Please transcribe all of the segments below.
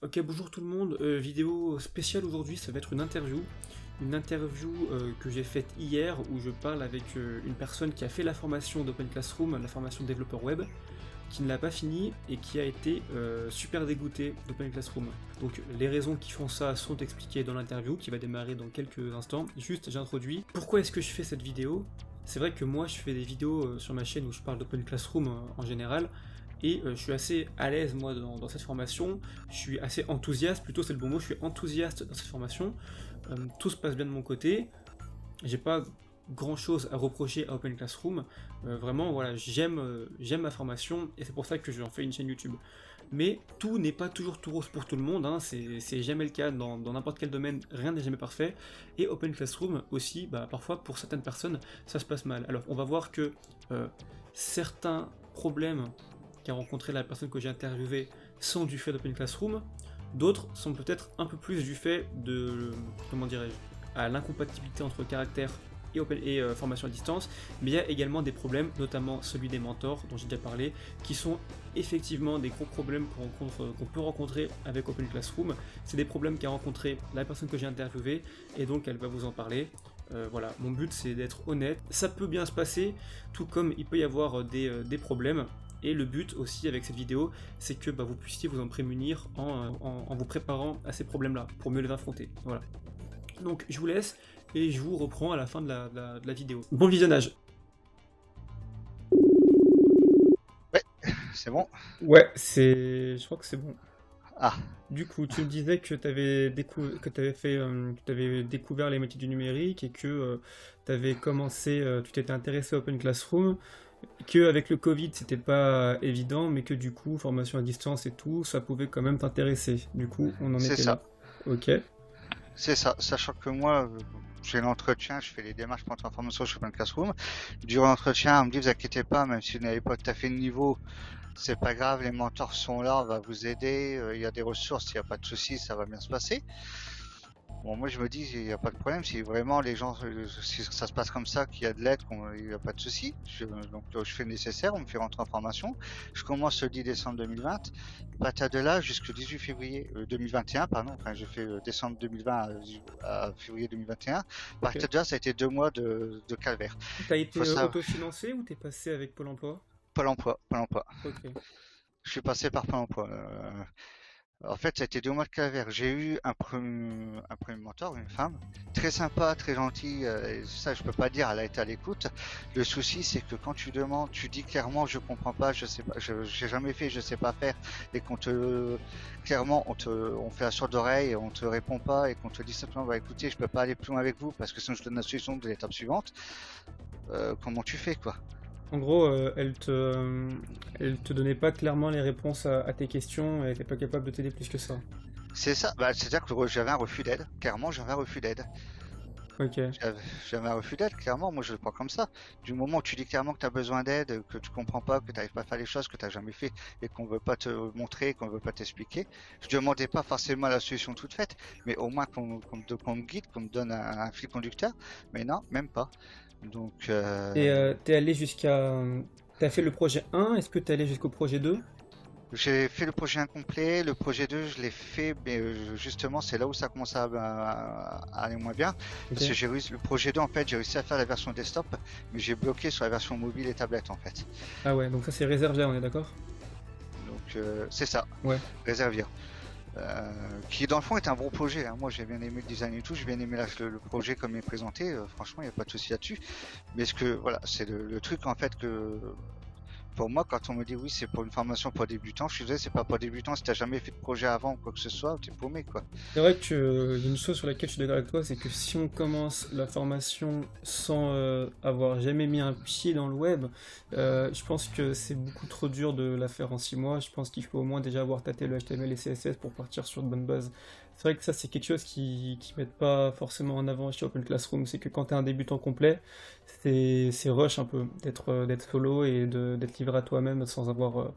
Ok, bonjour tout le monde. Vidéo spéciale aujourd'hui, ça va être une interview. Une interview que j'ai faite hier où je parle avec une personne qui a fait la formation d'Open Classroom, la formation de développeur web, qui ne l'a pas fini et qui a été super dégoûté d'Open Classroom. Donc les raisons qui font ça sont expliquées dans l'interview qui va démarrer dans quelques instants. Juste, j'introduis. Pourquoi est-ce que je fais cette vidéo? C'est vrai que moi je fais des vidéos sur ma chaîne où je parle d'Open Classroom en général, et je suis assez à l'aise moi dans cette formation, je suis assez enthousiaste, plutôt c'est le bon mot, je suis enthousiaste dans cette formation, tout se passe bien de mon côté, j'ai pas grand chose à reprocher à Open Classroom, vraiment voilà, j'aime ma formation et c'est pour ça que j'en fais une chaîne YouTube. Mais tout n'est pas toujours tout rose pour tout le monde, hein, c'est jamais le cas dans n'importe quel domaine, rien n'est jamais parfait, et Open Classroom aussi, parfois pour certaines personnes ça se passe mal. Alors on va voir que certains problèmes qu'a rencontré la personne que j'ai interviewée sont du fait d'Open Classroom, d'autres sont peut-être un peu plus du fait de, comment dirais-je, à l'incompatibilité entre caractère et formation à distance, mais il y a également des problèmes, notamment celui des mentors dont j'ai déjà parlé, qui sont effectivement des gros problèmes qu'on peut rencontrer avec Open Classroom. C'est des problèmes qu'a rencontré la personne que j'ai interviewée, et donc elle va vous en parler. Voilà, mon but c'est d'être honnête. Ça peut bien se passer, tout comme il peut y avoir des problèmes. Et le but aussi avec cette vidéo, c'est que vous puissiez vous en prémunir en vous préparant à ces problèmes-là, pour mieux les affronter. Voilà. Donc je vous laisse et je vous reprends à la fin de la vidéo. Bon visionnage. Ouais, c'est bon. Ouais, je crois que c'est bon. Ah, Du coup, tu me disais que tu avais, découvert les métiers du numérique et que tu avais commencé, tu t'étais intéressé à Open Classroom, que avec le Covid c'était pas évident, mais que du coup, formation à distance et tout, ça pouvait quand même t'intéresser. Du coup, on en c'est était là. ça, Ok. c'est ça. Sachant que moi, j'ai l'entretien, je fais les démarches pour entrer en formation sur Open Classroom. Durant l'entretien, on me dit, vous inquiétez pas, même si vous n'avez pas tout à fait le niveau, c'est pas grave, les mentors sont là, on va vous aider, il y a des ressources, il n'y a pas de souci, ça va bien se passer. Bon, moi je me dis, il n'y a pas de problème, si vraiment les gens, si ça se passe comme ça, qu'il y a de l'aide, il n'y a pas de souci. Donc je fais le nécessaire, on me fait rentrer en formation. Je commence le 10 décembre 2020, patate de là jusqu'au 18 février 2021, pardon, enfin je fais décembre 2020 à février 2021. Ok. Patate de là, ça a été 2 mois de calvaire. T'as Faut été ça, autofinancé ou t'es passé avec Pôle emploi? Pôle emploi, Pôle emploi. Ok. Je suis passé par Pôle emploi. En fait, ça a été 2 mois de calvaire. J'ai eu un premier mentor, une femme, très sympa, très gentille. Et ça, je peux pas dire, elle a été à l'écoute. Le souci, c'est que quand tu demandes, tu dis clairement, je comprends pas, je sais pas, j'ai jamais fait, je sais pas faire, et clairement, on fait la sourde oreille, on te répond pas, et qu'on te dit simplement, bah écoutez, je peux pas aller plus loin avec vous, parce que sinon je donne la solution de l'étape suivante. Comment tu fais, quoi? En gros, elle te donnait pas clairement les réponses à tes questions et elle était pas capable de t'aider plus que ça. C'est ça, bah, c'est-à-dire que j'avais un refus d'aide. Clairement, j'avais un refus d'aide. Ok. J'avais un refus d'aide, clairement, moi je le prends comme ça. Du moment où tu dis clairement que tu as besoin d'aide, que tu comprends pas, que tu n'arrives pas à faire les choses, que tu n'as jamais fait et qu'on veut pas te montrer, qu'on veut pas t'expliquer, je demandais pas forcément la solution toute faite, mais au moins qu'on me guide, qu'on me donne un fil conducteur. Mais non, même pas. Donc, Et t'es allé jusqu'à. T'as fait le projet 1, est-ce que t'es allé jusqu'au projet 2? j'ai fait le projet incomplet, le projet 2 je l'ai fait, mais justement c'est là où ça commence à aller moins bien. Ok. Parce que j'ai réussi, le projet 2 en fait, j'ai réussi à faire la version desktop, mais j'ai bloqué sur la version mobile et tablette en fait. Ah ouais, donc ça c'est réservé, on est d'accord? Donc c'est ça, Ouais. Réservir. Qui dans le fond est un bon projet, hein. Moi j'ai bien aimé le design et tout, j'ai bien aimé le projet comme il est présenté, franchement il n'y a pas de souci là-dessus. Mais ce que voilà, c'est le truc en fait que pour moi, quand on me dit oui, c'est pour une formation pour débutants, je suis désolé, c'est pas pour débutants. Si t'as jamais fait de projet avant ou quoi que ce soit, t'es paumé, quoi. C'est vrai que y a une chose sur laquelle je suis d'accord avec toi, c'est que si on commence la formation sans avoir jamais mis un pied dans le web, je pense que c'est beaucoup trop dur de la faire en 6 mois. Je pense qu'il faut au moins déjà avoir tâté le HTML et CSS pour partir sur de bonnes bases. C'est vrai que ça, c'est quelque chose qui mettent pas forcément en avant chez Open Classroom, c'est que quand t'es un débutant complet, c'est rush un peu d'être solo et d'être livré à toi-même sans avoir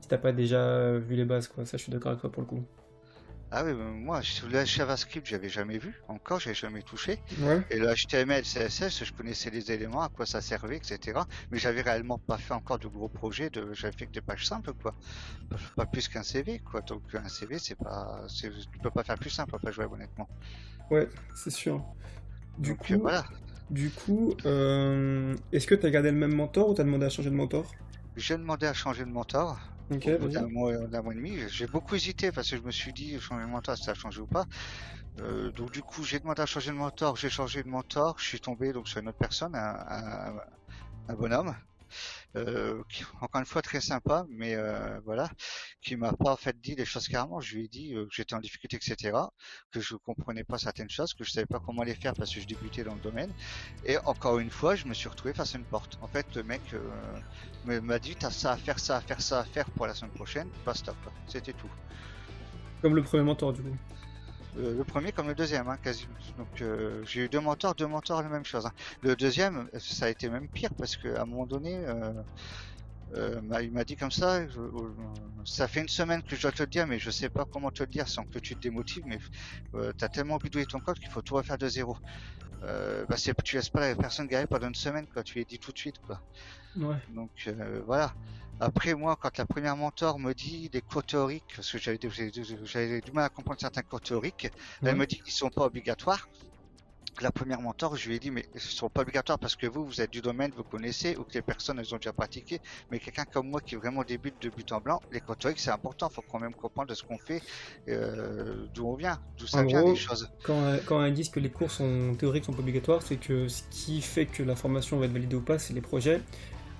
si t'as pas déjà vu les bases, quoi. Ça, je suis d'accord avec toi pour le coup. Ah oui, moi, le JavaScript, j'avais jamais vu, encore, j'ai jamais touché. Ouais. Et le HTML, CSS, je connaissais les éléments, à quoi ça servait, etc. Mais j'avais réellement pas fait encore de gros projets, j'avais fait que des pages simples, quoi. Pas plus qu'un CV, quoi. Donc un CV, tu peux pas faire plus simple en page web, honnêtement. Ouais, c'est sûr. Du Donc coup, voilà. est-ce que tu as gardé le même mentor ou tu as demandé à changer de mentor? J'ai demandé à changer de mentor. Ok, Au bout vas-y. d'un mois et demi, j'ai beaucoup hésité parce que je me suis dit, changer de mentor, ça a changé ou pas. Donc du coup, j'ai demandé à changer de mentor, j'ai changé de mentor, je suis tombé donc sur une autre personne, un bonhomme, encore une fois très sympa, mais voilà, qui m'a pas en fait dit les choses clairement. Je lui ai dit que j'étais en difficulté, etc., que je comprenais pas certaines choses, que je savais pas comment les faire parce que je débutais dans le domaine. Et encore une fois, je me suis retrouvé face à une porte. En fait, le mec m'a dit, t'as ça à faire, ça à faire, ça à faire pour la semaine prochaine, basta quoi. C'était tout. Comme le premier mentor, du coup. Le premier comme le deuxième, hein, quasi. Donc j'ai eu deux mentors la même chose, hein. Le deuxième, ça a été même pire parce qu'à un moment donné, il m'a dit comme ça, ça fait une semaine que je dois te le dire, mais je sais pas comment te le dire sans que tu te démotives, mais t'as tellement bidouillé ton code qu'il faut tout refaire de zéro. Tu laisses pas la personne galérer pendant une semaine, quoi. Tu lui dis tout de suite, quoi. Ouais. Donc voilà. Après moi, quand la première mentor me dit des cours théoriques, parce que j'avais du mal à comprendre certains cours théoriques, elle Ouais. me dit qu'ils sont pas obligatoires. La première mentor, je lui ai dit, mais ils sont pas obligatoires parce que vous êtes du domaine, vous connaissez, ou que les personnes, elles ont déjà pratiqué. Mais quelqu'un comme moi qui vraiment débute de but en blanc, les cours théoriques, c'est important. Faut quand même comprendre de ce qu'on fait, d'où on vient, d'où En ça vient, les gros, choses. quand elles disent que les cours sont théoriques sont pas obligatoires, c'est que ce qui fait que la formation va être validée ou pas, c'est les projets.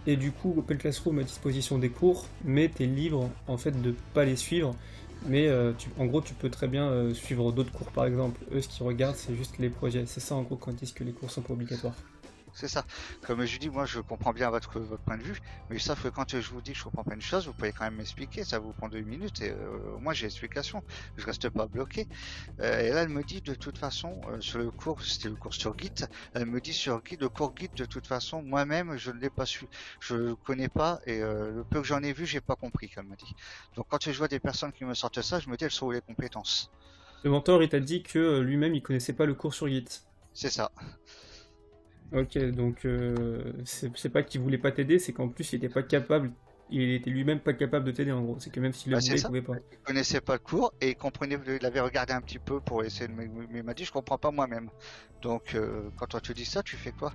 Et du coup, Open Classroom a à disposition des cours, mais t'es libre en fait de pas les suivre. Mais en gros, tu peux très bien suivre d'autres cours par exemple. Eux, ce qu'ils regardent, c'est juste les projets. C'est ça en gros quand ils disent que les cours sont pas obligatoires. C'est ça. Comme je dis, moi je comprends bien votre point de vue, mais sauf que quand je vous dis que je comprends pas une chose, vous pouvez quand même m'expliquer, ça vous prend 2 minutes et moi j'ai l'explication, je reste pas bloqué. Et là elle me dit de toute façon, sur le cours, c'était le cours sur Git, elle me dit sur Git, le cours Git de toute façon, moi-même je ne l'ai pas su, je le connais pas et le peu que j'en ai vu, j'ai pas compris, comme me dit. Donc quand je vois des personnes qui me sortent ça, je me dis elles sont où les compétences. Le mentor, il t'a dit que lui-même, il connaissait pas le cours sur Git. C'est ça. Ok, donc c'est pas qu'il voulait pas t'aider, c'est qu'en plus, il était pas capable. Il était lui-même pas capable de t'aider en gros. C'est que même s'il le Bah, c'est voulait, il ça. pouvait pas. Il connaissait pas le cours et il comprenait, il avait regardé un petit peu pour essayer de mais il m'a dit je comprends pas moi-même. Donc quand on te dit ça, tu fais quoi?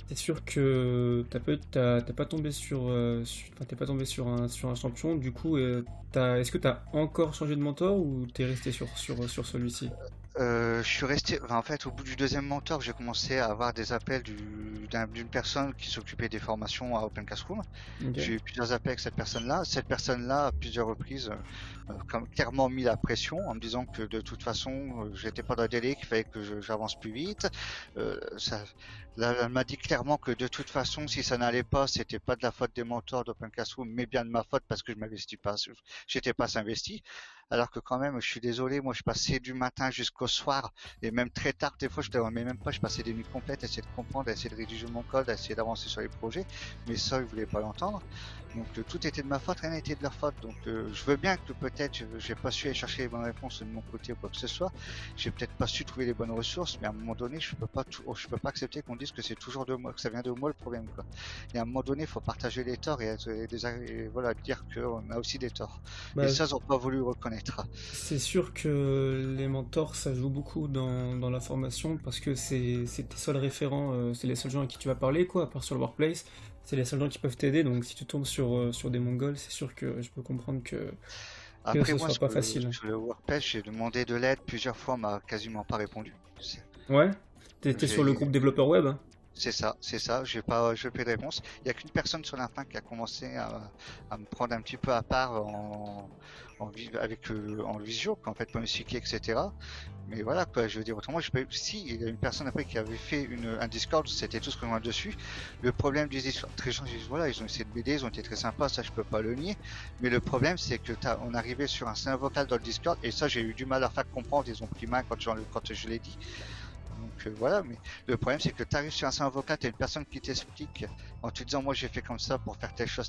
C'est sûr que t'as pas tombé enfin, t'es pas tombé sur un champion. Du coup, est-ce que t'as encore changé de mentor ou t'es resté sur celui-ci? Je suis resté, enfin, en fait, au bout du deuxième mentor, j'ai commencé à avoir des appels d'une personne qui s'occupait des formations à Open Classroom. Ok. J'ai eu plusieurs appels avec cette personne-là. Cette personne-là, à plusieurs reprises, clairement mis la pression en me disant que de toute façon, j'étais pas dans le délai, qu'il fallait que j'avance plus vite. Ça, là, elle m'a dit clairement que de toute façon, si ça n'allait pas, c'était pas de la faute des mentors d'Open Classroom, mais bien de ma faute parce que je m'investis pas, j'étais pas assez investi. Alors que quand même, je suis désolé, moi je passais du matin jusqu'au soir et même très tard, des fois je dormais même pas, je passais des nuits complètes à essayer de comprendre, à essayer de rédiger mon code, à essayer d'avancer sur les projets, mais ça ils voulaient pas l'entendre. Donc tout était de ma faute, rien n'était de leur faute. Donc je veux bien que peut-être j'ai pas su aller chercher les bonnes réponses de mon côté ou quoi que ce soit, j'ai peut-être pas su trouver les bonnes ressources, mais à un moment donné je peux pas accepter qu'on dise que c'est toujours de moi, que ça vient de moi le problème quoi. Et à un moment donné, il faut partager les torts et voilà dire qu'on a aussi des torts. Et Bah, ça, ils ont pas voulu reconnaître. c'est sûr que les mentors, ça joue beaucoup dans la formation parce que c'est tes seuls référents, c'est les seuls gens à qui tu vas parler, quoi, à part sur le workplace. C'est les seuls gens qui peuvent t'aider, donc si tu tombes sur des Mongols, c'est sûr que je peux comprendre que Après, ce moi, soit pas facile. sur le WordPress, j'ai demandé de l'aide plusieurs fois, on m'a quasiment pas répondu. Ouais? T'es sur le groupe J'ai, développeur web? c'est ça, j'ai pas eu de réponse. Il y a qu'une personne sur la fin qui a commencé à me prendre un petit peu à part en visio, qu'en fait, pour me expliquer, etc. Mais voilà, quoi, je veux dire, autrement, si, il y a une personne après qui avait fait un Discord, c'était tout ce qu'on a dessus. Le problème du Discord, très gens disent, voilà, ils ont essayé de m'aider, ils ont été très sympas, ça je peux pas le nier. Mais le problème, c'est que on arrivait sur un scénario vocal dans le Discord, et ça, j'ai eu du mal à faire comprendre, ils ont pris main quand je l'ai dit. Donc voilà, mais le problème c'est que tu arrives sur un salon avocat, t'as une personne qui t'explique en te disant moi j'ai fait comme ça pour faire telle chose,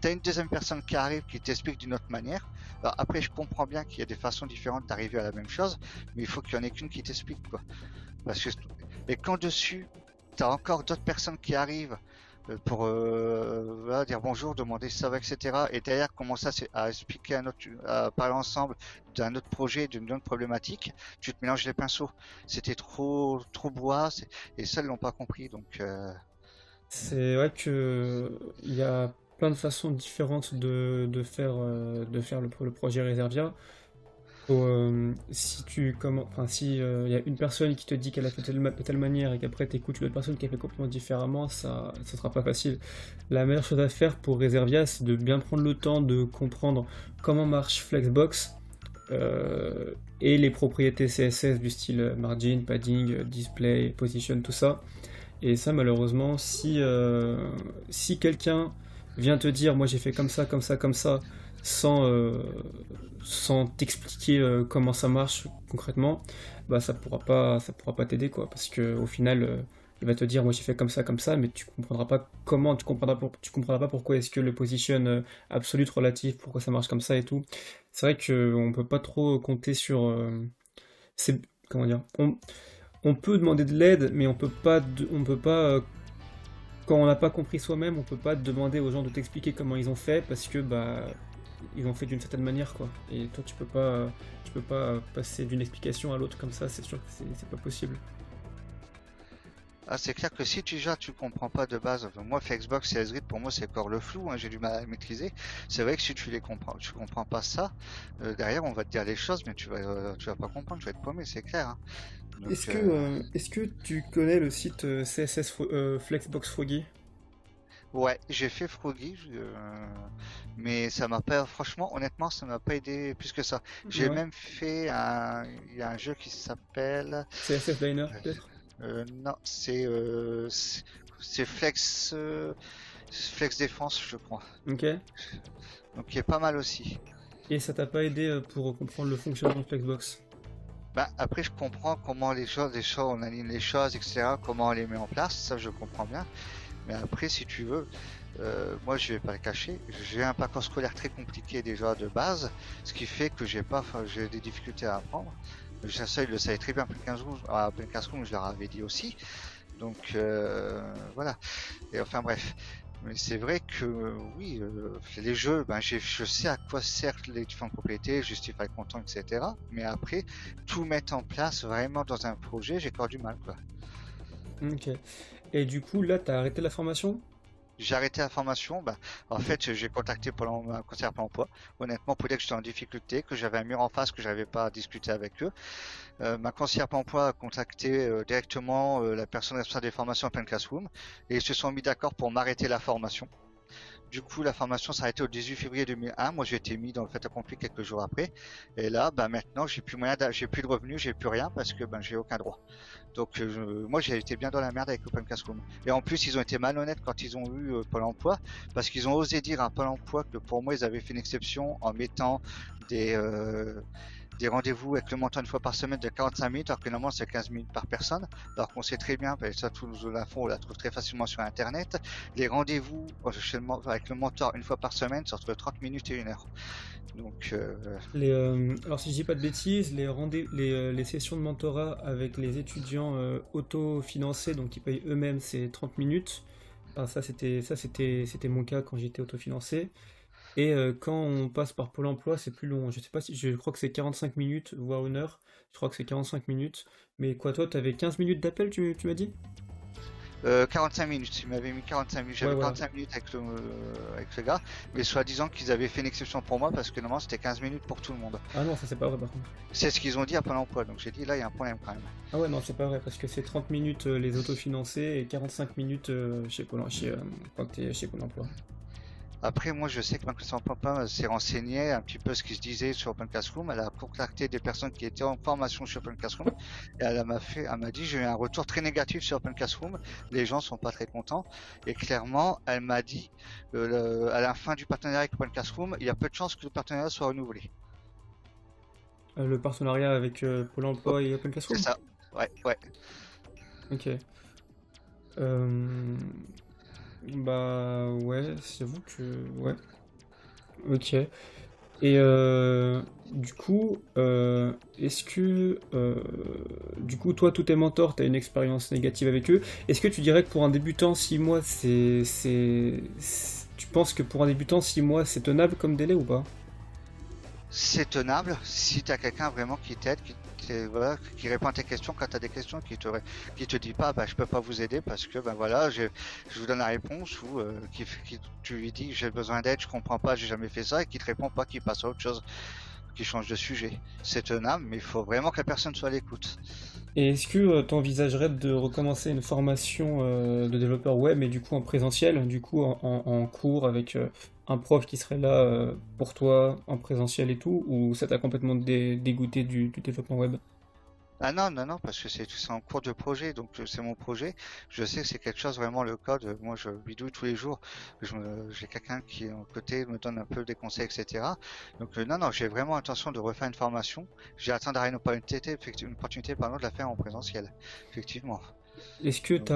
t'as une deuxième personne qui arrive qui t'explique d'une autre manière. Alors après je comprends bien qu'il y a des façons différentes d'arriver à la même chose, mais il faut qu'il y en ait qu'une qui t'explique quoi. Parce que et quand dessus t'as encore d'autres personnes qui arrivent pour voilà, dire bonjour, demander si ça va, etc. Et derrière commencer à expliquer à parler ensemble d'un autre projet, d'une autre problématique, tu te mélanges les pinceaux. C'était trop bois, et ça ils l'ont pas compris. Donc C'est vrai que il y a plein de façons différentes de faire le projet Reservia. Si enfin, si il y a une personne qui te dit qu'elle a fait de telle manière et qu'après t'écoutes une autre personne qui a fait complètement différemment, ça sera pas facile. La meilleure chose à faire pour Reservia, c'est de bien prendre le temps de comprendre comment marche Flexbox et les propriétés CSS du style margin, padding, display, position, tout ça. Et ça, malheureusement, si quelqu'un vient te dire, moi j'ai fait comme ça, comme ça, comme ça, sans, euh, sans t'expliquer comment ça marche concrètement, bah ça pourra pas t'aider quoi. Parce que au final, il va te dire, moi j'ai fait comme ça, mais tu comprendras pas comment, tu comprendras pas pourquoi est-ce que le position absolute, relatif, pourquoi ça marche comme ça et tout. C'est vrai qu'on peut pas trop compter sur, c'est, comment dire, on peut demander de l'aide, mais on peut pas, quand on n'a pas compris soi-même, on peut pas demander aux gens de t'expliquer comment ils ont fait parce que bah ils ont fait d'une certaine manière quoi. Et toi tu peux pas passer d'une explication à l'autre comme ça, c'est sûr que c'est pas possible. ah, c'est clair que si déjà tu comprends pas de base, enfin, moi Flexbox et Esgrid pour moi c'est encore le flou, hein, j'ai du mal à le maîtriser. C'est vrai que si tu comprends pas ça, derrière on va te dire les choses, mais tu vas pas comprendre, tu vas être paumé, c'est clair. Hein. Donc Est-ce que tu connais le site CSS Flexbox Froggy? ouais, j'ai fait Froggy, mais ça m'a pas, franchement, honnêtement, ça m'a pas aidé plus que ça. J'ai Ouais. même fait il y a un jeu qui s'appelle, CSS Liner euh, peut-être? non, c'est Flex Défense, je crois. Ok. Donc qui est pas mal aussi. Et ça t'a pas aidé pour comprendre le fonctionnement de Flexbox? Bah, après, je comprends comment on aligne les choses, etc., comment on les met en place, ça je comprends bien. Mais après, si tu veux, moi je vais pas le cacher, j'ai un parcours scolaire très compliqué déjà de base, ce qui fait que j'ai des difficultés à apprendre. Ça, il le savait très bien après 15 jours, je leur avais dit aussi. Donc voilà. Et enfin bref. Mais c'est vrai que oui, les jeux, ben, je sais à quoi servent les différentes propriétés, justify le content, etc. Mais après, tout mettre en place vraiment dans un projet, j'ai encore du mal, quoi. Ok. Et du coup là t'as arrêté la formation? J'ai arrêté la formation, bah, en fait, j'ai contacté un conseiller Pôle emploi, honnêtement, pour dire que j'étais en difficulté, que j'avais un mur en face, que j'avais pas discuté avec eux. Ma conseillère Pôle emploi a contacté directement la personne responsable des formations Open Classroom, et ils se sont mis d'accord pour m'arrêter la formation. Du coup, la formation s'est arrêtée au 18 février 2001. Moi, j'ai été mis dans le fait accompli quelques jours après. Et là, bah, maintenant, j'ai plus de revenus, j'ai plus rien parce que ben, j'ai aucun droit. Donc, moi, j'ai été bien dans la merde avec Open Classroom. Et en plus, ils ont été malhonnêtes quand ils ont eu Pôle emploi parce qu'ils ont osé dire à Pôle emploi que pour moi, ils avaient fait une exception en mettant des, euh, des rendez-vous avec le montant une fois par semaine de 45 minutes, alors que normalement c'est 15 minutes par personne. Alors qu'on sait très bien, ça, toute l'info, on la trouve très facilement sur Internet. Les rendez-vous avec le mentor une fois par semaine, c'est entre 30 minutes et 1 heure. Donc, Alors si je dis pas de bêtises, les sessions de mentorat avec les étudiants autofinancés, donc qui payent eux-mêmes, c'est 30 minutes. Enfin, c'était mon cas quand j'étais autofinancé. Et quand on passe par Pôle emploi, c'est plus long. Je sais pas si, je crois que c'est 45 minutes, voire 1 heure. Je crois que c'est 45 minutes. Mais quoi, toi, t'avais 15 minutes d'appel, tu m'as dit? 45 minutes, ils m'avaient mis 45 minutes, Ouais, j'avais voilà. 45 minutes avec le gars, mais soi-disant qu'ils avaient fait une exception pour moi parce que normalement c'était 15 minutes pour tout le monde. Ah non, ça c'est pas vrai par contre. C'est ce qu'ils ont dit à Pôle emploi, donc j'ai dit là il y a un problème quand même. Ah ouais, non, c'est pas vrai, parce que c'est 30 minutes les autofinancés et 45 minutes quand t'es chez Pôle emploi. Après, moi, je sais que Microsoft Papa s'est renseigné un petit peu ce qui se disait sur Open Classroom. Elle a contacté des personnes qui étaient en formation sur Open Classroom et elle m'a dit, j'ai eu un retour très négatif sur Open Classroom. Les gens sont pas très contents. Et clairement, elle m'a dit, à la fin du partenariat avec Open Classroom, il y a peu de chances que le partenariat soit renouvelé. Le partenariat avec Pôle Oh, emploi et Open c'est Classroom? ça. Ouais. Ok. Euh, Bah ouais, j'avoue que ouais. Ok. Et du coup, est-ce que du coup toi tous tes mentors, tu as une expérience négative avec eux. Est-ce que tu dirais que pour un débutant 6 mois tu penses que pour un débutant 6 mois c'est tenable comme délai ou pas? C'est tenable si tu as quelqu'un vraiment qui t'aide, voilà, qui répond à tes questions quand tu as des questions, qui te dit pas bah, je peux pas vous aider parce que ben voilà, je vous donne la réponse ou tu lui dis j'ai besoin d'aide, je comprends pas, j'ai jamais fait ça et qui te répond pas, qui passe à autre chose, qui change de sujet. C'est tenable, mais il faut vraiment que la personne soit à l'écoute. Et est-ce que tu envisagerais de recommencer une formation de développeur web, mais du coup en présentiel, du coup en cours avec un prof qui serait là pour toi en présentiel et tout, ou ça t'a complètement dégoûté du développement web? Ah non, non, non, parce que c'est en cours de projet, donc c'est mon projet. Je sais que c'est quelque chose vraiment le code. Moi, je bidouille tous les jours. J'ai quelqu'un qui est à côté, me donne un peu des conseils, etc. Donc non, non, j'ai vraiment intention de refaire une formation. J'ai atteint d'avoir une opportunité, pardon, de la faire en présentiel, effectivement. Donc,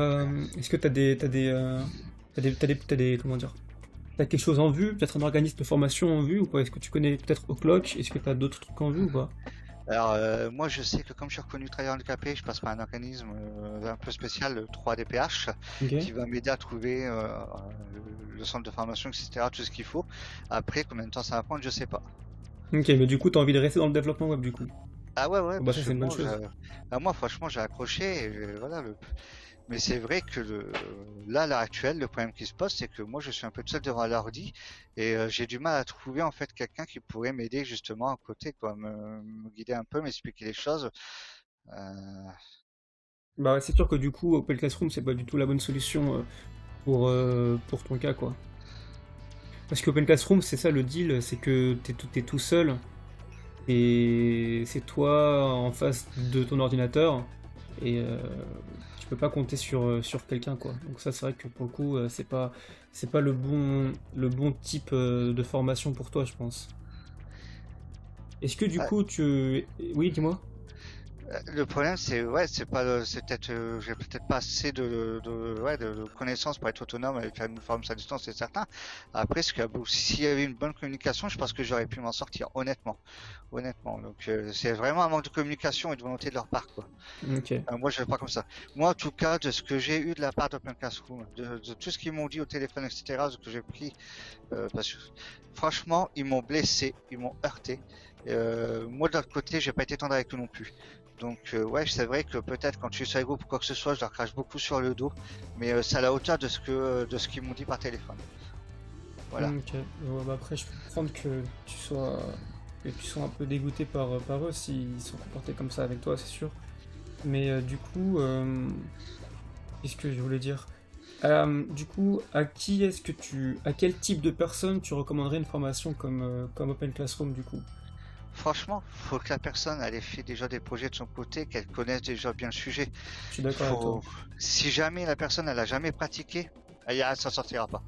Est-ce que t'as des, comment dire, t'as quelque chose en vue, peut-être un organisme de formation en vue ou pas? Est-ce que tu connais peut-être O'Clock? Est-ce que t'as d'autres trucs en vue ou pas? alors, moi, je sais que comme je suis reconnu travailleur handicapé, je passe par un organisme un peu spécial, le 3DPH, Ok. qui va m'aider à trouver le centre de formation, etc., tout ce qu'il faut. Après, combien de temps ça va prendre, je sais pas. Ok, mais du coup t'as envie de rester dans le développement web du coup. Ah ouais, ouais, Bon, bah parce ça que c'est une bonne bon, chose. moi, franchement, j'ai accroché, et, voilà. Mais c'est vrai que là, à l'heure actuelle, le problème qui se pose, c'est que moi, je suis un peu tout seul devant l'ordi et j'ai du mal à trouver en fait quelqu'un qui pourrait m'aider justement à côté, quoi, me guider un peu, m'expliquer les choses. Euh, Bah ouais, c'est sûr que du coup Open Classroom c'est pas du tout la bonne solution pour ton cas quoi. Parce qu'Open Classroom, c'est ça le deal, c'est que t'es tout seul et c'est toi en face de ton ordinateur et tu peux pas compter sur quelqu'un quoi. Donc ça c'est vrai que pour le coup c'est pas le bon type de formation pour toi je pense. Est-ce que du ouais, coup tu... Oui dis-moi. Le problème, c'est ouais, c'est peut-être, j'ai peut-être pas assez de connaissances pour être autonome et faire une formation à distance, c'est certain. Après, s'il y avait une bonne communication, je pense que j'aurais pu m'en sortir, honnêtement. Donc, c'est vraiment un manque de communication et de volonté de leur part, quoi. Ok. Moi, je ne fais pas comme ça. Moi, en tout cas, de ce que j'ai eu de la part d'Open Classroom, de tout ce qu'ils m'ont dit au téléphone, etc., ce que j'ai pris, parce que franchement, ils m'ont blessé, ils m'ont heurté. Moi, de l'autre côté, j'ai pas été tendre avec eux non plus. Donc, ouais, c'est vrai que peut-être quand je suis sur les groupes ou quoi que ce soit, je leur crache beaucoup sur le dos, mais c'est à la hauteur de ce qu'ils m'ont dit par téléphone. Voilà. Ok. Ouais, bah après je peux comprendre que tu sois un peu dégoûté par eux s'ils sont comportés comme ça avec toi, c'est sûr. Mais du coup, qu'est-ce que je voulais dire? Du coup, à quel type de personne tu recommanderais une formation comme Open Classroom du coup? Franchement, faut que la personne elle ait fait déjà des projets de son côté, qu'elle connaisse déjà bien le sujet. Je suis d'accord avec toi. Faut, si jamais la personne elle a jamais pratiqué, elle s'en sortira pas.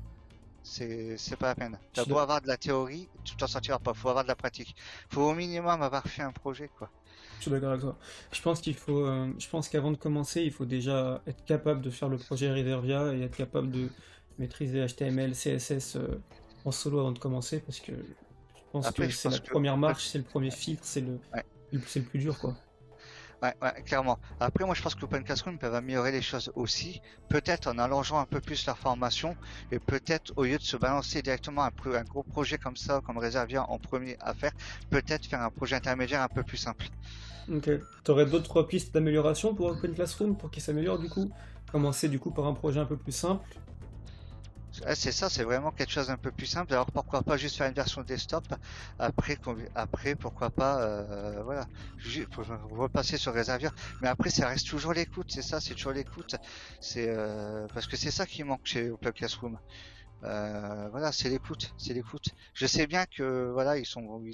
C'est pas la peine. Je T'as suis beau d'ac- avoir de la théorie, tu t'en sortiras pas. Faut avoir de la pratique. Faut au minimum avoir fait un projet, quoi. je suis d'accord avec toi. Je pense qu'avant de commencer, il faut déjà être capable de faire le projet Reservia et être capable de maîtriser HTML, CSS en solo avant de commencer parce que je pense Après, que je c'est la pense que première marche, c'est le premier filtre, ouais, c'est le plus dur quoi. ouais, clairement. Après, moi, je pense que Open Classroom peuvent améliorer les choses aussi. Peut-être en allongeant un peu plus leur formation et peut-être au lieu de se balancer directement un gros projet comme ça, comme Reservia en premier à faire, peut-être faire un projet intermédiaire un peu plus simple. Ok. T'aurais d'autres pistes d'amélioration pour Open Classroom pour qu'il s'améliore du coup? Commencer du coup par un projet un peu plus simple. Ouais, c'est ça, c'est vraiment quelque chose d'un peu plus simple. Alors pourquoi pas juste faire une version desktop, après pourquoi pas, voilà, pour repasser sur Reservoir. Mais après ça reste toujours l'écoute, c'est ça, c'est toujours l'écoute. C'est parce que c'est ça qui manque chez Open Classroom. Voilà, c'est l'écoute. Je sais bien que voilà, ils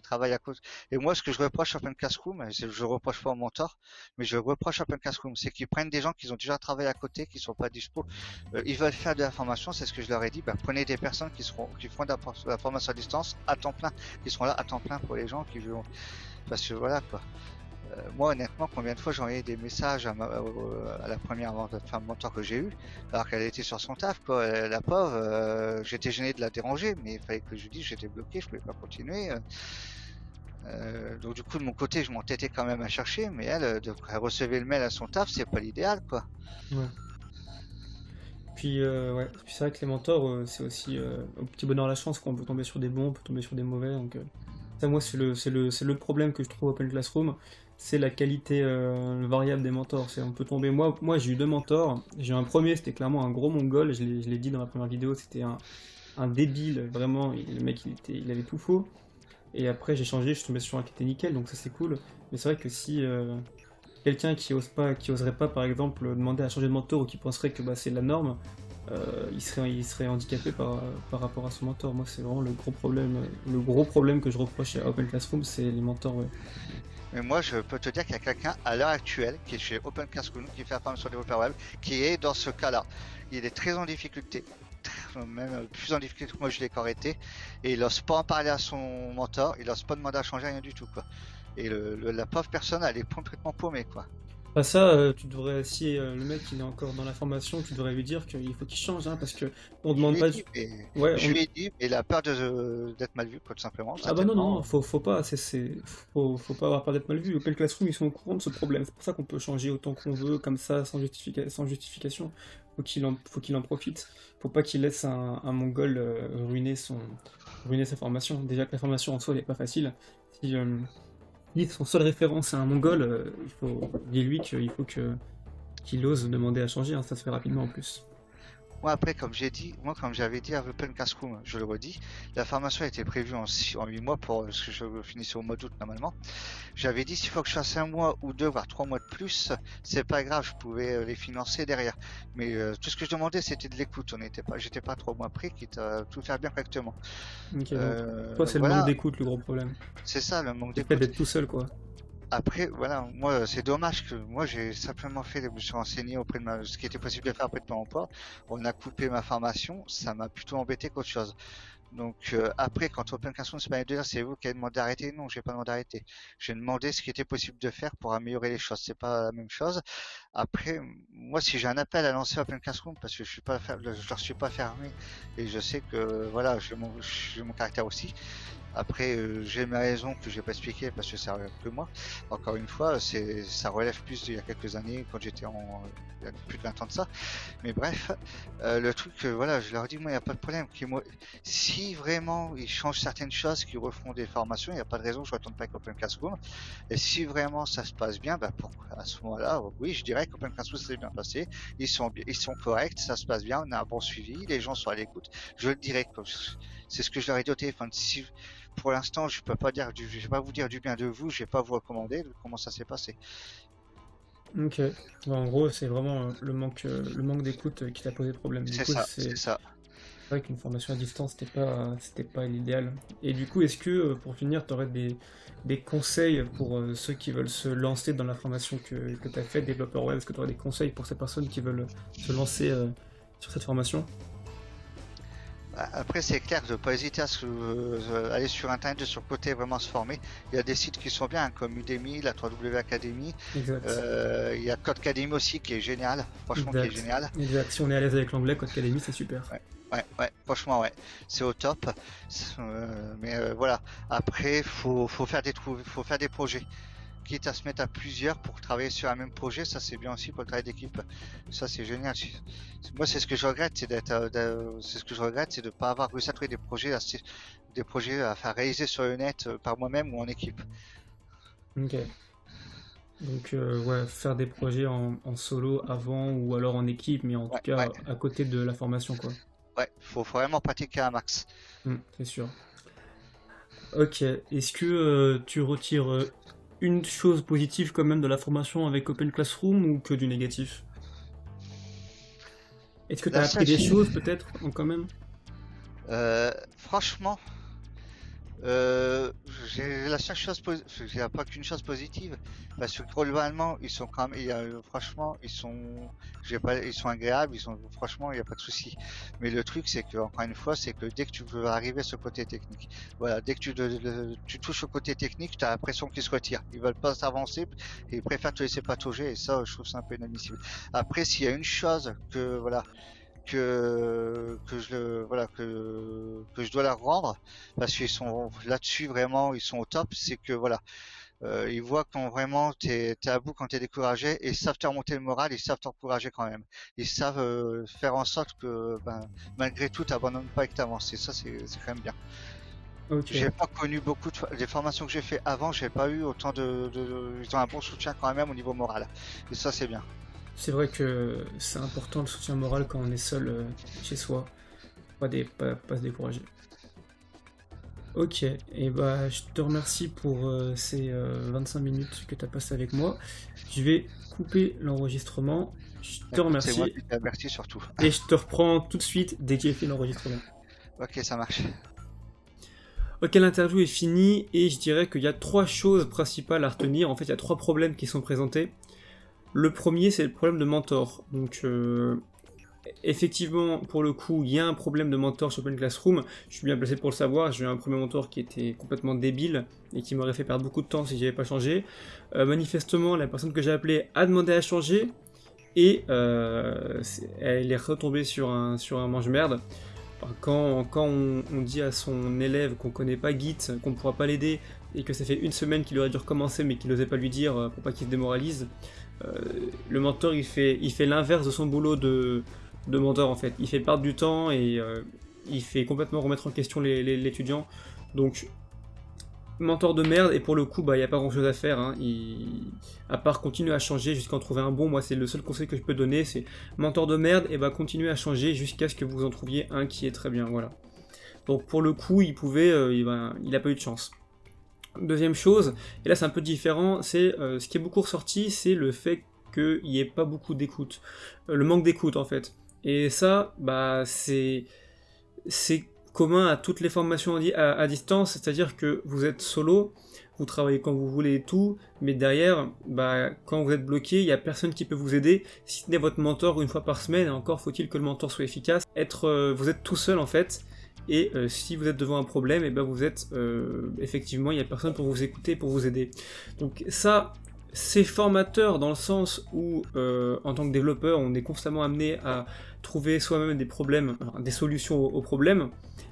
travaillent à cause. Et moi, ce que je reproche à Open Classroom, je reproche pas au mentor, mais je reproche à Open Classroom, c'est qu'ils prennent des gens qui ont déjà travaillé à côté, qui sont pas dispo. Ils veulent faire de la formation, c'est ce que je leur ai dit. Bah, prenez des personnes qui font de la formation à distance à temps plein, qui seront là à temps plein pour les gens qui veulent. Parce que voilà quoi. Moi, honnêtement, combien de fois j'ai envoyé des messages à la première femme mentor que j'ai eue, alors qu'elle était sur son taf, quoi. La pauvre, j'étais gêné de la déranger, mais il fallait que je lui dise j'étais bloqué, je pouvais pas continuer. Donc du coup, de mon côté, je m'entêtais quand même à chercher, mais elle recevait le mail à son taf, c'est pas l'idéal, quoi. Ouais. Puis, ouais. Puis c'est vrai que les mentors, c'est aussi un petit bonheur à la chance, qu'on peut tomber sur des bons, on peut tomber sur des mauvais. Donc, ça, moi, c'est le problème que je trouve Open Classroom, c'est la qualité variable des mentors. On peut tomber. Moi, j'ai eu deux mentors. J'ai eu un premier, c'était clairement un gros mongol. Je l'ai dit dans ma première vidéo, c'était un débile, vraiment. Le mec, il avait tout faux. Et après, j'ai changé, je suis tombé sur un qui était nickel, donc ça, c'est cool. Mais c'est vrai que si quelqu'un qui oserait pas, par exemple, demander à changer de mentor ou qui penserait que bah, c'est la norme, il serait handicapé par rapport à son mentor. Moi, c'est vraiment le gros problème que je reproche à Open Classroom, c'est les mentors. Ouais. Mais moi, je peux te dire qu'il y a quelqu'un à l'heure actuelle qui est chez Open Classroom, qui fait la formation développeur web, qui est dans ce cas-là. Il est très en difficulté, même plus en difficulté que moi je l'ai encore été, et il n'ose pas en parler à son mentor, il n'ose pas demander à changer rien du tout, quoi. Et la pauvre personne, elle est complètement paumée, quoi. Bah ça, tu devrais, si le mec il est encore dans la formation, tu devrais lui dire qu'il faut qu'il change, hein, parce que on Je demande lui ai pas. dit, mais Ouais, je lui ai dit, mais il a peur d'être mal vu, quoi, tout simplement, Ah bah non, non, non, certainement. faut pas, faut pas avoir peur d'être mal vu. Open Classroom, ils sont au courant de ce problème. C'est pour ça qu'on peut changer autant qu'on veut, comme ça, sans justification. Faut qu'il en profite. Faut pas qu'il laisse un Mongol ruiner sa formation. Déjà que la formation en soi, elle est pas facile. Si son seule référence est un Mongol, dis-lui qu'il faut qu'il ose demander à changer, hein, ça se fait rapidement en plus. Moi, après, comme j'avais dit à Open Classroom, je le redis, la formation a été prévue en 8 mois pour ce que je finissais au mois d'août normalement. J'avais dit s'il faut que je fasse 1 mois ou 2, voire 3 mois de plus, c'est pas grave, je pouvais les financer derrière. Mais tout ce que je demandais, c'était de l'écoute. J'étais pas 3 mois prêt, quitte à tout faire bien correctement. Ok, donc toi, c'est le manque Voilà, d'écoute le gros problème. c'est ça le manque Le fait d'écoute. d'être tout seul, quoi. Après, voilà, moi, c'est dommage que moi, j'ai simplement je me suis renseigné auprès de ce qui était possible de faire auprès de mon emploi. On a coupé ma formation, ça m'a plutôt embêté qu'autre chose. Donc, après, quand Open Classroom s'est pas de dire, c'est vous qui avez demandé d'arrêter. Non, j'ai pas demandé d'arrêter. J'ai demandé ce qui était possible de faire pour améliorer les choses. C'est pas la même chose. Après, moi, si j'ai un appel à lancer Open Classroom, parce que je leur suis pas fermé, et je sais que, voilà, j'ai mon caractère aussi. Après, j'ai mes raisons que je vais pas expliquer parce que ça relève que moi. Encore une fois, ça relève plus d'il y a quelques années quand il y a plus de 20 ans de ça. Mais bref, le truc, voilà, je leur dis, moi, il n'y a pas de problème. Si vraiment ils changent certaines choses, qu'ils refont des formations, il n'y a pas de raison que je retourne pas avec Open Classroom. Et si vraiment ça se passe bien, bah, à ce moment-là, oui, je dirais qu'Open Classroom s'est bien passé. Ils sont corrects, ça se passe bien, on a un bon suivi, les gens sont à l'écoute. Je le dirais, c'est ce que je leur ai dit au téléphone. Pour l'instant, je vais pas vous dire du bien de vous, je vais pas vous recommander de comment ça s'est passé. Ok. Bah, en gros, c'est vraiment le manque d'écoute qui t'a posé problème. Du C'est coup, ça, c'est c'est ça. vrai qu'une formation à distance, c'était pas l'idéal. Et du coup, est-ce que, pour finir, tu aurais des conseils pour ceux qui veulent se lancer dans la formation que tu as faite, développeur web? Est-ce que tu aurais des conseils pour ces personnes qui veulent se lancer sur cette formation? Après, c'est clair de ne pas hésiter à aller sur internet de son côté, vraiment se former. Il y a des sites qui sont bien, hein, comme Udemy, la 3W Academy. Exact. Il y a Codecademy aussi qui est génial, franchement qui est Exact. génial. Exact. Si on est à l'aise avec l'anglais, Codecademy, c'est super. Ouais, ouais, franchement, ouais, c'est au top. Mais voilà, après, faut faire des projets. Quitte à se mettre à plusieurs pour travailler sur un même projet, ça c'est bien aussi pour le travail d'équipe. Ça c'est génial. Moi c'est ce que je regrette, c'est ce que je regrette, c'est de pas avoir réussi à trouver des projets à faire réaliser sur le net par moi-même ou en équipe. Ok. Donc, ouais, faire des projets en solo avant ou alors en équipe, mais en tout Ouais, ouais, cas à côté de la formation, quoi. ouais, faut vraiment pratiquer un max. C'est sûr. Ok. Est-ce que tu retires une chose positive quand même de la formation avec Open Classroom ou que du négatif? Est-ce que tu as La appris seule, des choses peut-être quand même? franchement, Euh, j'ai la seule chose il n'y a pas qu'une chose positive, parce que globalement, ils sont quand même, franchement, ils sont agréables, franchement, il n'y a pas de souci. Mais le truc, c'est que, encore une fois, c'est que dès que tu veux arriver à ce côté technique, voilà, dès que tu touches au côté technique, tu as l'impression qu'ils se retirent. Ils veulent pas s'avancer et ils préfèrent te laisser patauger, et ça, je trouve ça un peu inadmissible. Après, s'il y a une chose voilà, que je dois leur rendre parce qu'ils sont là-dessus vraiment, ils sont au top, c'est que voilà, ils voient quand vraiment t'es à bout, quand t'es découragé, et ils savent te remonter le moral, ils savent t'encourager quand même, ils savent faire en sorte que malgré tout t'abandonnes pas et que t'avances, et ça c'est quand même bien. Ok. J'ai pas connu beaucoup des formations que j'ai fait avant, j'ai pas eu autant ils ont un bon soutien quand même au niveau moral, et ça c'est bien. C'est vrai que c'est important le soutien moral quand on est seul chez soi. Pas se décourager. Ok, et bah je te remercie pour ces 25 minutes que tu as passé avec moi. Je vais couper l'enregistrement. Je te Écoute, c'est moi remercie qui te remercie surtout. et je te reprends tout de suite dès que j'ai fait l'enregistrement. Ok, ça marche. Ok, l'interview est finie et je dirais qu'il y a 3 choses principales à retenir. En fait, il y a 3 problèmes qui sont présentés. Le premier, c'est le problème de mentor. Donc, effectivement, pour le coup, il y a un problème de mentor sur Open Classroom. Je suis bien placé pour le savoir. J'ai eu un premier mentor qui était complètement débile et qui m'aurait fait perdre beaucoup de temps si j'avais pas changé. Manifestement, la personne que j'ai appelée a demandé à changer et elle est retombée sur un mange-merde. Quand on dit à son élève qu'on connaît pas Git, qu'on ne pourra pas l'aider, et que ça fait une semaine qu'il aurait dû recommencer mais qu'il n'osait pas lui dire pour pas qu'il se démoralise, le mentor il fait l'inverse de son boulot de mentor en fait. Il fait perdre du temps et il fait complètement remettre en question l'étudiant. Donc mentor de merde, et pour le coup, il n'y a pas grand chose à faire, hein. À part continuer à changer jusqu'à en trouver un bon. Moi, c'est le seul conseil que je peux donner, c'est mentor de merde, et continuez à changer jusqu'à ce que vous en trouviez un qui est très bien, voilà. Donc pour le coup, il a pas eu de chance. Deuxième chose, et là c'est un peu différent, c'est ce qui est beaucoup ressorti, c'est le fait qu'il n'y ait pas beaucoup d'écoute. Le manque d'écoute, en fait. Et ça, c'est commun à toutes les formations à distance, c'est-à-dire que vous êtes solo, vous travaillez quand vous voulez et tout, mais derrière, quand vous êtes bloqué, il n'y a personne qui peut vous aider, si ce n'est votre mentor une fois par semaine, et encore faut-il que le mentor soit efficace. Vous êtes tout seul en fait, et si vous êtes devant un problème, et vous êtes, effectivement, il n'y a personne pour vous écouter, pour vous aider. Donc ça, c'est formateur dans le sens où, en tant que développeur, on est constamment amené à trouver soi-même des problèmes, des solutions aux problèmes,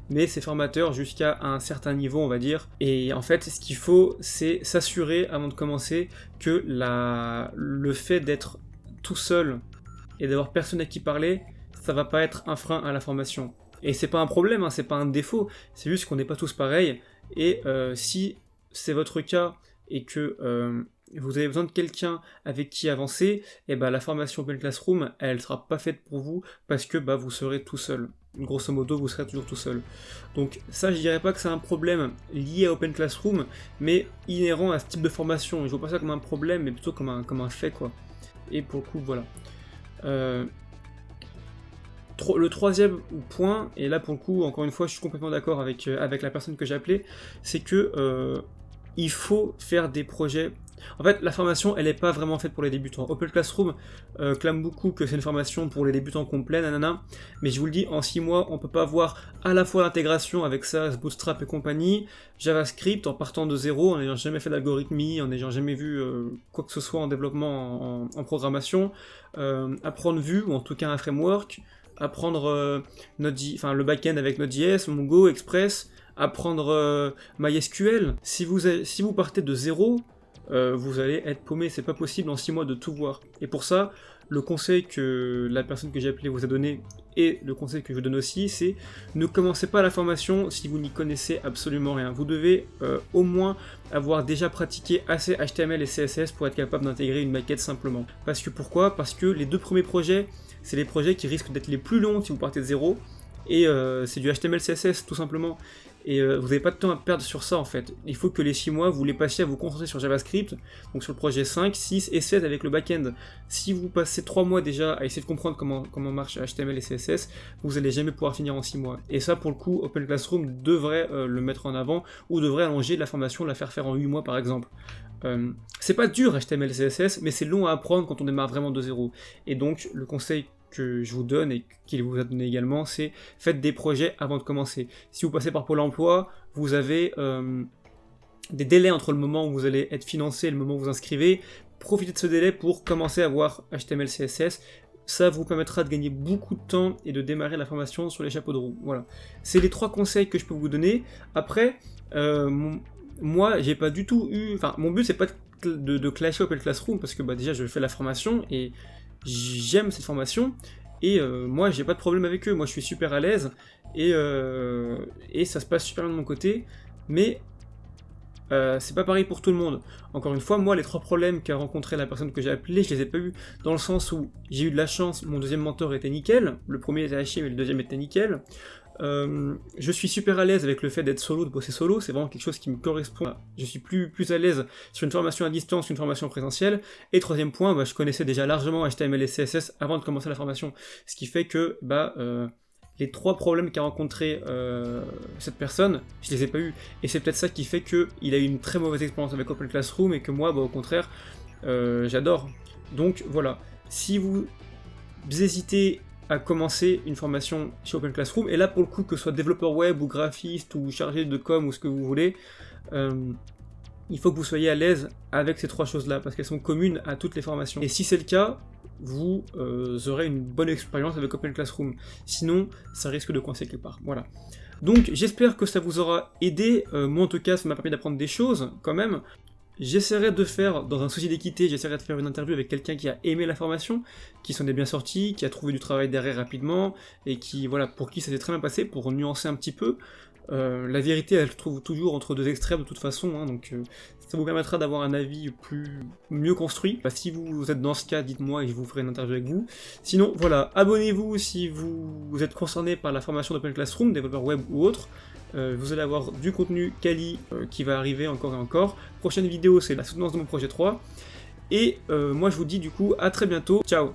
mais c'est formateur jusqu'à un certain niveau, on va dire. Et en fait, ce qu'il faut, c'est s'assurer, avant de commencer, que le fait d'être tout seul et d'avoir personne à qui parler, ça va pas être un frein à la formation. Et c'est pas un problème, hein, c'est pas un défaut, c'est juste qu'on n'est pas tous pareils. Et si c'est votre cas et que vous avez besoin de quelqu'un avec qui avancer, et la formation Open Classroom, elle sera pas faite pour vous parce que vous serez tout seul. Grosso modo, vous serez toujours tout seul. Donc ça, je dirais pas que c'est un problème lié à Open Classroom, mais inhérent à ce type de formation. Je vois pas ça comme un problème, mais plutôt comme un fait, quoi. Et pour le coup, voilà. Le troisième point, et là pour le coup, encore une fois, je suis complètement d'accord avec la personne que j'ai appelée, c'est que il faut faire des projets. En fait, la formation, elle n'est pas vraiment faite pour les débutants. Open Classroom clame beaucoup que c'est une formation pour les débutants complets, nanana, mais je vous le dis, en 6 mois, on peut pas avoir à la fois l'intégration avec SAS, Bootstrap et compagnie, JavaScript en partant de zéro, en n'ayant jamais fait d'algorithmie, en n'ayant jamais vu quoi que ce soit en développement en programmation, apprendre Vue, ou en tout cas un framework, apprendre le back-end avec Node.js, Mongo, Express, apprendre MySQL. Si vous partez de zéro, vous allez être paumé, c'est pas possible en 6 mois de tout voir. Et pour ça, le conseil que la personne que j'ai appelée vous a donné, et le conseil que je vous donne aussi, c'est ne commencez pas la formation si vous n'y connaissez absolument rien. Vous devez au moins avoir déjà pratiqué assez HTML et CSS pour être capable d'intégrer une maquette simplement. Pourquoi ? Parce que les 2 premiers projets, c'est les projets qui risquent d'être les plus longs si vous partez de zéro, et c'est du HTML, CSS tout simplement. et vous n'avez pas de temps à perdre sur ça en fait. Il faut que les 6 mois, vous les passiez à vous concentrer sur JavaScript, donc sur le projet 5, 6 et 7 avec le back-end. Si vous passez 3 mois déjà à essayer de comprendre comment marche HTML et CSS, vous n'allez jamais pouvoir finir en 6 mois. Et ça, pour le coup, Open Classroom devrait le mettre en avant, ou devrait allonger la formation, la faire faire en 8 mois par exemple. C'est pas dur HTML et CSS, mais c'est long à apprendre quand on démarre vraiment de zéro. Et donc, le conseil que je vous donne et qu'il vous a donné également, c'est faites des projets avant de commencer. Si vous passez par Pôle emploi, vous avez des délais entre le moment où vous allez être financé et le moment où vous inscrivez. Profitez de ce délai pour commencer à voir HTML, CSS. Ça vous permettra de gagner beaucoup de temps et de démarrer la formation sur les chapeaux de roue. Voilà. C'est les 3 conseils que je peux vous donner. Après, moi, j'ai pas du tout eu... Enfin, mon but, c'est pas de clasher Open Classroom, parce que déjà, je fais la formation, et j'aime cette formation, et moi, j'ai pas de problème avec eux. Moi, je suis super à l'aise, et ça se passe super bien de mon côté, mais c'est pas pareil pour tout le monde. Encore une fois, moi, les 3 problèmes qu'a rencontré la personne que j'ai appelée, je les ai pas eu dans le sens où j'ai eu de la chance, mon deuxième mentor était nickel, le premier était à chier, mais le deuxième était nickel. Je suis super à l'aise avec le fait d'être solo, de bosser solo, c'est vraiment quelque chose qui me correspond. Je suis plus à l'aise sur une formation à distance qu'une formation présentielle. Et troisième point, je connaissais déjà largement HTML et CSS avant de commencer la formation. Ce qui fait que les 3 problèmes qu'a rencontré cette personne, je les ai pas eu. Et c'est peut-être ça qui fait qu'il a eu une très mauvaise expérience avec Open Classroom et que moi, au contraire, j'adore. Donc voilà, si vous hésitez à commencer une formation chez Open Classroom, et là pour le coup, que ce soit développeur web ou graphiste ou chargé de com ou ce que vous voulez, il faut que vous soyez à l'aise avec ces 3 choses-là, parce qu'elles sont communes à toutes les formations. Et si c'est le cas, vous aurez une bonne expérience avec Open Classroom. Sinon, ça risque de coincer quelque part. Voilà. Donc j'espère que ça vous aura aidé. Moi en tout cas, ça m'a permis d'apprendre des choses quand même. J'essaierai de faire, dans un souci d'équité, j'essaierai de faire une interview avec quelqu'un qui a aimé la formation, qui s'en est bien sorti, qui a trouvé du travail derrière rapidement, et qui, voilà, pour qui ça s'est très bien passé, pour nuancer un petit peu. La vérité, elle se trouve toujours entre 2 extrêmes de toute façon, donc ça vous permettra d'avoir un avis mieux construit. Si vous êtes dans ce cas, dites-moi et je vous ferai une interview avec vous. Sinon, voilà, abonnez-vous si vous êtes concerné par la formation d'Open Classroom, développeur web ou autre. Vous allez avoir du contenu quali qui va arriver encore et encore. Prochaine vidéo, c'est la soutenance de mon projet 3. Et moi, je vous dis du coup à très bientôt. Ciao!